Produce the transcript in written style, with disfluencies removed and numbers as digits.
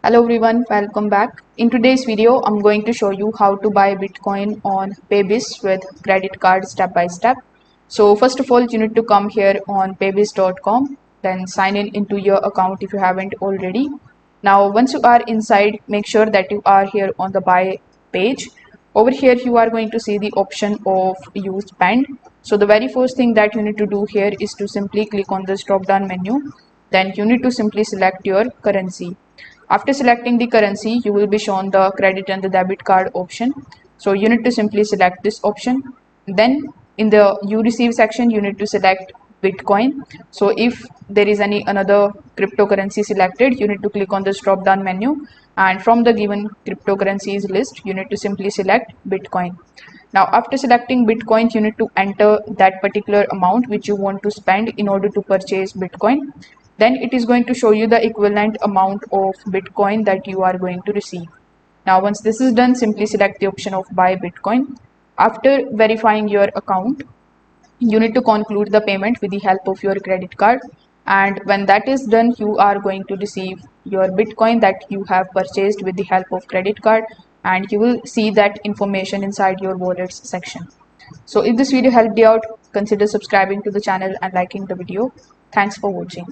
Hello everyone, welcome back. In today's video, I'm going to show you how to buy Bitcoin on Paybis with credit card step by step. So first of all, you need to come here on paybis.com, then sign in into your account if you haven't already. Now, once you are inside, make sure that you are here on the buy page. Over here, you are going to see the option of use spend. So the very first thing that you need to do here is to simply click on this drop down menu. Then you need to simply select your currency. After selecting the currency, you will be shown the credit and the debit card option. So you need to simply select this option. Then in the you receive section, you need to select Bitcoin. So if there is any another cryptocurrency selected, you need to click on this drop down menu, and from the given cryptocurrencies list, you need to simply select Bitcoin. Now after selecting Bitcoin, you need to enter that particular amount which you want to spend in order to purchase Bitcoin. Then it is going to show you the equivalent amount of Bitcoin that you are going to receive. Now once this is done, simply select the option of buy Bitcoin. After verifying your account, you need to conclude the payment with the help of your credit card, and when that is done, you are going to receive your Bitcoin that you have purchased with the help of credit card, and you will see that information inside your wallets section. So if this video helped you out, consider subscribing to the channel and liking the video. Thanks for watching.